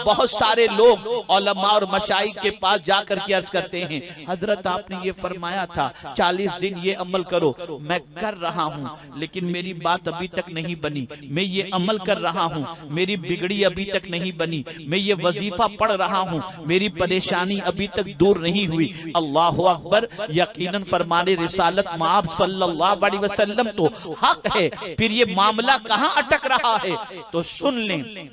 बहुत सारे लोग उलमा और मशाइख के पास जाकर के अर्ज करते हैं, हजरत आपने ये फरमाया था 40 दिन ये अमल करो, मैं कर रहा हूँ लेकिन मेरी बात अभी तक नहीं बनी, मैं ये अमल कर रहा हूँ, मेरी बिगड़ी अभी तक नहीं बनी, मैं ये वजीफा पढ़ रहा हूँ, मेरी परेशानी अभी तक दूर नहीं हुई। अल्लाह अकबर, यकीनन फरमाने रिसालत माब सल्लल्लाहु अलैहि वसल्लम तो हक है, फिर ये मामला कहाँ अटक रहा है? तो सुन लें,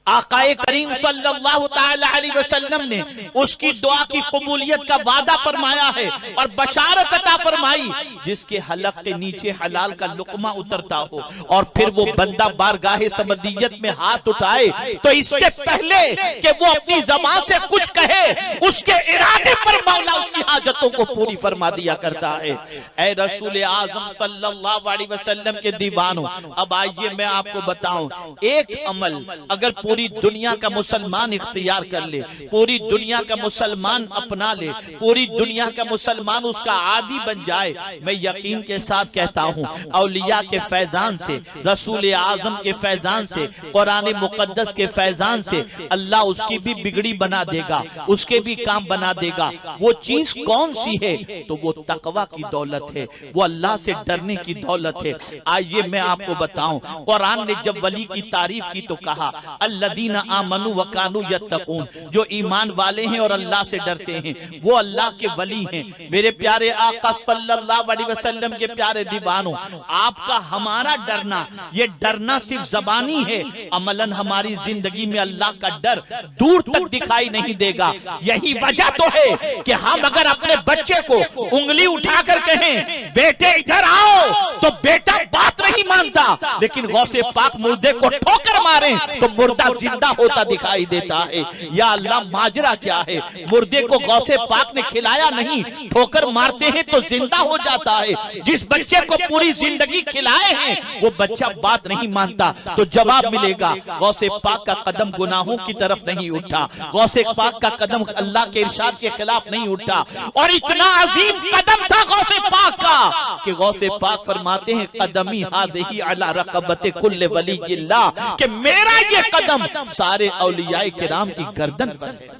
आकाए करीम सल्लल्लाहु ताला अलैहि वसल्लम ने उसकी दुआ की कबूलियत का वादा फरमाया है और बशारत अता फरमाई जिसके हलक के नीचे हलाल का लुकमा उतरता हो और फिर वो बंदा बारगाहे समदियत में हाथ उठाए तो इससे पहले कि वो अपनी ज़बान से कुछ कहे, उसके इरादे पर मौला उसकी हाजतों को पूरी फरमा दिया करता है। ऐ रसूल आज़म सल्लल्लाहु अलैहि वसल्लम के दीवानों, अब आइए मैं आपको बताऊं, एक अमल अगर पूरी दुनिया का मुसलमान इख्तियार कर ले, पूरी दुनिया का मुसलमान अपना ले, पूरी दुनिया का मुसलमान उसका आदी बन जाए, मैं यकीन के साथ कहता हूँ औलिया के फैजान से, रसूल आजम के फैजान से, कुरान मुकद्दस के फैजान से अल्लाह उसकी भी बिगड़ी बना देगा, उसके भी काम बना देगा। वो चीज कौन सी है? तो वो तकवा की दौलत है, वो अल्लाह से डरने की दौलत है। आइए मैं आपको बताऊं, कुरान ने जब वली की तारीफ की तो कहा अल्लदीना आमनु व कानू यत्तकून, जो ईमान वाले हैं और अल्लाह से डरते हैं वो अल्लाह के वली हैं। मेरे प्यारे आका सल्लल्लाहु अलैहि वसल्लम के प्यारे दीवानों, आपका हमारा डरना, ये डरना सिर्फ ज़बानी है, अमलन हमारी जिंदगी में अल्लाह का डर दूर तक दिखाई नहीं देगा। यही वजह तो है कि हम अगर अपने बच्चे को उंगली उठाकर कहें बेटे इधर आओ तो बेटा बात नहीं मानता, लेकिन गौसे पाक मुर्दे को ठोकर मारे तो मुर्दा जिंदा होता दिखाई देता है। या अल्लाह, माजरा क्या है? मुर्दे को गौसे पाक ने खिलाया नहीं, ठोकर मारते हैं तो जिंदा हो जाता है। जिस बच्चे को पूरी जिंदगी खिलाए हैं वो बच्चा बात नहीं मानता, तो जवाब मिलेगा गौसे पाक का कदम गुनाहों की तरफ नहीं उठा, गौसे पाक का कदम अल्लाह के इरशाद के खिलाफ नहीं उठा। और इतना अजीम कदम था गौसे पाक का कि गौसे पाक फरमाते हैं कदमी हाज़िही अला रक़बति कुल्ल वलिय्यिल्लाह, कि मेरा ये कदम सारे औलियाए किराम की गर्दन पर है।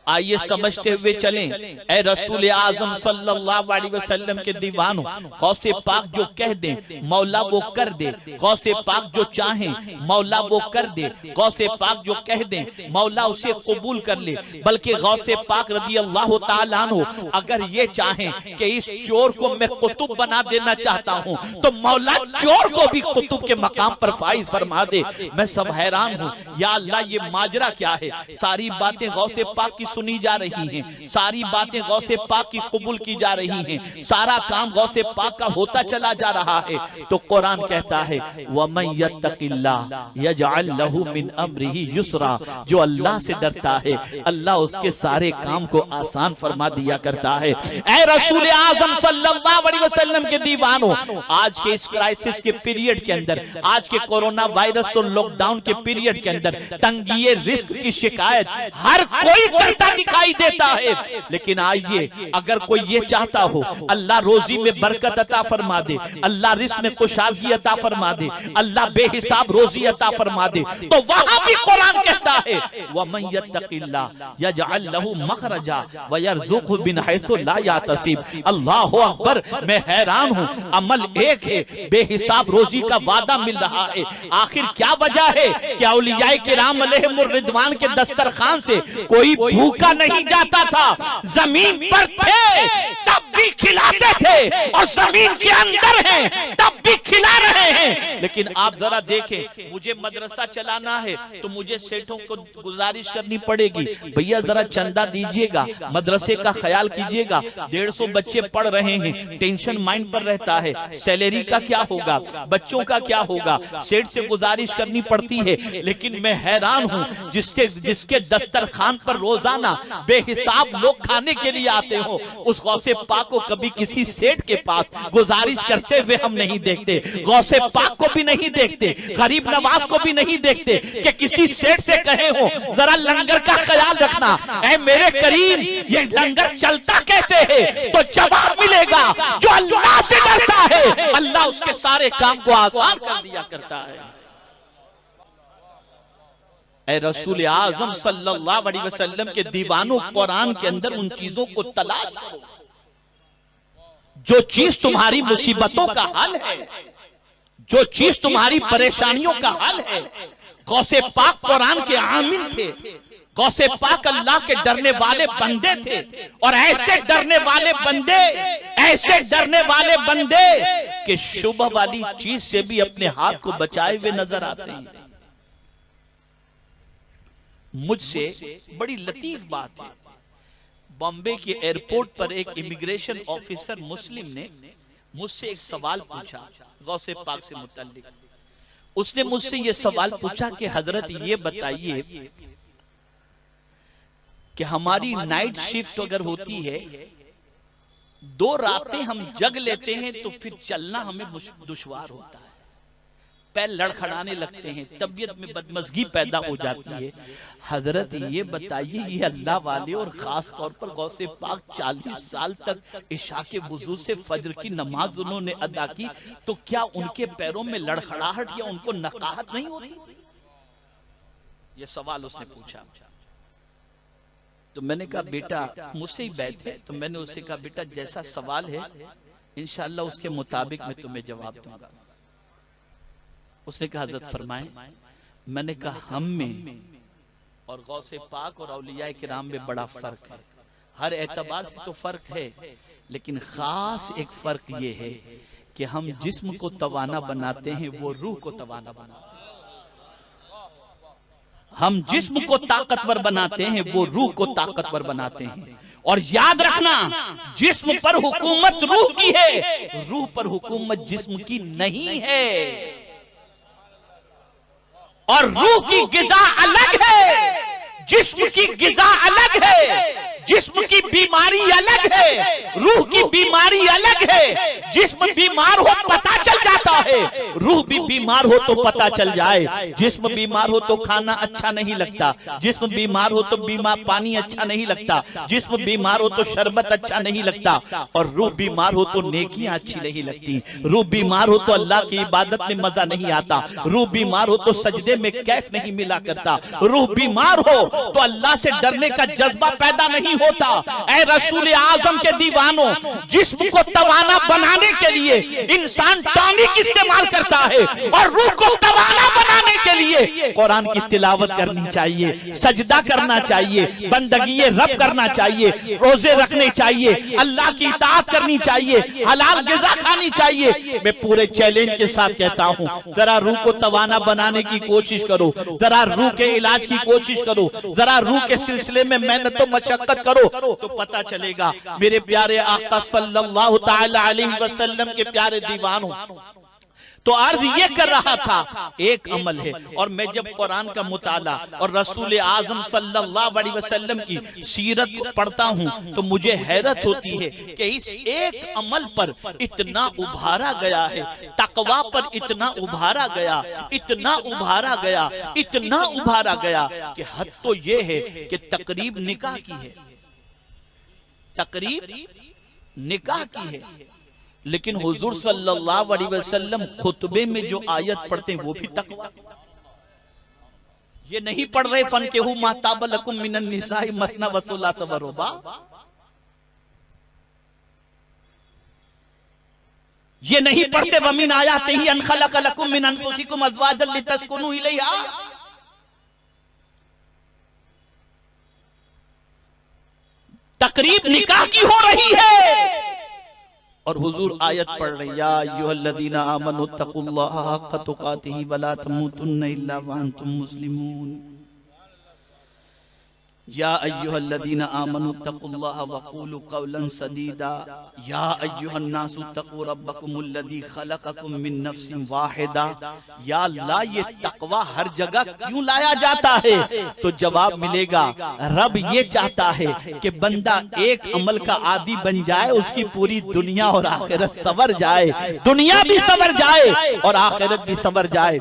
आइए समझते हुए चलें, ऐ रसूल आजम सल्लल्लाहु अलैहि वसल्लम के दीवानों, गौसे पाक जो कह दे मौला वो कर दे, गौसे पाक जो चाहे मौला वो कर दे, गौसे पाक जो कह दे मौला उसे कबूल कर ले। बल्कि गौसे पाक रज़ी अल्लाह ताला अन्हु अगर ये चाहें कि इस चोर को मैं कुतुब बना देना चाहता हूँ तो मौला चोर को भी कुतुब के मकाम पर फाइज फरमा दे। मैं सब हैरान हूँ, या अल्लाह ये माजरा क्या है? सारी बातें गौसे पाक की सुनी जा रही हैं, सारी बातें गौसे पाक की कबूल की जा रही हैं, सारा काम गौसे पाक का होता चला जा रहा है। तो कुरान कहता है वमन यत्तकिल्लाह यजअल लहू मिन अम्रिही युसरा, जो अल्लाह से डरता है अल्लाह उसके सारे काम को आसान फरमा दिया करता है। ऐ रसूल आज़म सल्लल्लाहु अलैहि वसल्लम के दीवानों, आज के इस क्राइसिस के पीरियड के अंदर, आज के कोरोना वायरस और लॉकडाउन के पीरियड के अंदर तंगिए रिस्क की शिकायत हर कोई करता दिखाई देता है। लेकिन आइए, अगर कोई ये चाहता हो अल्लाह रोजी में बरकत अता फरमा दे, अल्लाह रिस्क में कुशादगी अता फरमा दे, अल्लाह बेहिसाब रोजी अता फरमा दे, तो वहां भी कुरान कहता है वमन यत्तकिल्लाह यजअल लहू मखरजा व यरज़ुक़हु मिन हैसु ला यातसिब। अल्लाहु अकबर, मैं हैरान हूं, अमल एक है, बेहिसाब रोजी का वादा मिल रहा है। आखिर क्या वजह है कि औलियाए किराम अलैहिमुर रिदवान के दस्तरखान से कोई भूखा नहीं जाता था? जमीन पर थे तब भी खिलाते थे और जमीन के अंदर हैं तब भी खिला रहे हैं। लेकिन आप जरा देखें, मुझे मदरसा चलाना है तो मुझे सेठों को गुजारिश करनी पड़ेगी, भैया जरा चंदा दीजिएगा, मदरसे का ख्याल कीजिएगा, 150 बच्चे पढ़ रहे हैं, टेंशन माइंड पर रहता है, सैलरी का क्या होगा, बच्चों का क्या होगा, सेठ से गुजारिश करनी पड़ती है। लेकिन मैं हैरान हूं, जिसके दस्तरखान पर रोजाना बेहिसाब लोग खाने के लिए आते हो, उस गौसे पाक को कभी किसी सेठ के पास गुजारिश करते हुए हम नहीं देखते, गौसे पाक को भी नहीं देखते, गरीब नवाज को भी नहीं देखते कि किसी सेठ से कहे हो जरा लंगर का ख्याल रखना, ऐ मेरे करीम ये लंगर चलता कैसे है? तो जवाब मिलेगा जो अल्लाह से डरता है अल्लाह उसके सारे काम को आसान कर दिया करता है। ऐ रसूल आजम सल्लल्लाहु अलैहि वसल्लम के दीवानों, कुरान के अंदर उन चीजों को तलाश करो जो चीज तुम्हारी मुसीबतों का हल है, जो चीज तुम्हारी परेशानियों का हल है। गौसे पाक कुरान के आमिल थे, गौसे पाक अल्लाह के डरने वाले बंदे थे, और ऐसे डरने वाले बंदे, ऐसे डरने वाले बंदे कि शुभ वाली चीज से भी अपने हाथ को बचाए हुए नजर आते हैं। मुझसे बड़ी लतीफ बात है, बॉम्बे के एयरपोर्ट पर एक इमिग्रेशन ऑफिसर मुस्लिम ने मुझसे एक सवाल पूछा गौसे पाक से मुतल्लिक। उसने मुझसे ये सवाल पूछा कि हजरत ये बताइए कि हमारी नाइट शिफ्ट अगर होती है, 2 रातें हम जग लेते हैं तो फिर चलना हमें दुश्वार होता है, पैर लड़खड़ाने लगते हैं, तबीयत में बदमजगी पैदा हो जाती है। हजरत ये बताइए, ये अल्लाह वाले और खास तौर पर गौसे पाक 40 साल तक इशा के वुजू से फजर की नमाज उन्होंने अदा की, तो क्या उनके पैरों में लड़खड़ाहट या उनको नकाहत नहीं होती? ये सवाल उसने पूछा। तो मैंने कहा बेटा, मुझसे ही बैठ है, तो मैंने उससे कहा बेटा जैसा सवाल है इंशाअल्लाह उसके मुताबिक मैं तुम्हें जवाब दूंगा। उसने कहा हजरत फरमाएं। मैंने कहा हम में और गौसे पाक और औलिया किराम में बड़ा फर्क है, हर एतबार से तो फर्क है, लेकिन खास एक फर्क ये है कि हम जिस्म को तवाना बनाते हैं, वो रूह को तवाना बनाते हैं। हम जिस्म को ताकतवर बनाते हैं, वो रूह को ताकतवर बनाते हैं। और याद रखना, जिस्म पर हुकूमत रूह की है, रूह पर हुकूमत जिस्म की नहीं है। और रूह की गिज़ा अलग है, जिस्म की गिज़ा अलग है। जिस्म की बीमारी अलग है, रूह की बीमारी अलग है। जिस्म बीमार हो पता चल जाता है, रूह भी बीमार हो तो पता चल जाए। जिस्म बीमार हो तो खाना अच्छा नहीं लगता, जिस्म बीमार हो तो पानी अच्छा नहीं लगता, जिस्म बीमार हो तो शरबत अच्छा नहीं लगता, और रूह बीमार हो तो नेकियां अच्छी नहीं लगती। रूह बीमार हो तो अल्लाह की इबादत में मजा नहीं आता, रूह बीमार हो तो सजदे में कैफ नहीं मिला करता, रूह बीमार हो तो अल्लाह से डरने का जज्बा पैदा नहीं होता। ऐ रसूल आजम के दीवानों, जिस्म को तवाना बनाने के लिए इंसान टॉनिक इस्तेमाल करता है, और रूह को तवाना बनाने के लिए कुरान की तिलावत करनी चाहिए, सजदा करना चाहिए, बंदगी रब करना चाहिए, रोजे रखने चाहिए, अल्लाह की इताअत करनी चाहिए, हलाल गिज़ा खानी चाहिए। मैं पूरे चैलेंज के साथ कहता हूं, जरा रूह को तवाना बनाने की कोशिश करो, जरा रूह के इलाज की कोशिश करो, जरा रूह के सिलसिले में मेहनत और मशक्कत करो, तो पता चलेगा। मेरे प्यारे आका सल्लल्लाहु तआला अलैहि वसल्लम के प्यारे दीवानों, तो अर्ज ये कर रहा था, एक अमल है। और मैं जब कुरान का मुताला और रसूल आजम सल्लल्लाहु अलैहि वसल्लम की सीरत को पढ़ता हूँ तो मुझे हैरत होती है कि इस एक अमल पर इतना उभारा गया है, तकवा पर इतना उभारा गया, इतना उभारा गया, इतना उभारा गया कि हद तो ये है कि तकरीब निकाह की है, तकरीब निकाह की है। लेकिन हुजूर सल्लल्लाहु अलैहि वसल्लम खुतबे में जो आयत पढ़ते हैं वो भी तकवा। ये नहीं पढ़ रहे फन के हु महताब लकुम मिनन निसाई मसना वसुला सबरुबा, ये नहीं पढ़ते वमिन आयातिही अन खलक लकुम मिन अनफुसिकुम अज़वाजन लितस्कुनु इलैहा। तकरीब निकाह की हो रही है और हुजूर आयत पढ़ रहे, या अय्युहल्लज़ीना आमनु तक़ुल्लाहा हक़्क़ तुक़ातिही वला तमूतुन्ना इल्ला व अंतुम मुस्लिमून। या अय्युहल्लज़ीना आमनु तक़ुल्लाहा वक़ूलू क़ौलन सदीदा। या अय्युहन्नासु तक़ू रब्बकुमुल्लज़ी ख़लक़कुम मिन नफ्सिन वाहिदा। या अल्लाह, ये तक़वा हर जगह क्यों लाया जाता है? तो जवाब मिलेगा, रब ये चाहता है कि बंदा एक अमल का आदी बन जाए, उसकी पूरी दुनिया और आखिरत संवर जाए, दुनिया भी संवर जाए और आखिरत भी संवर जाए।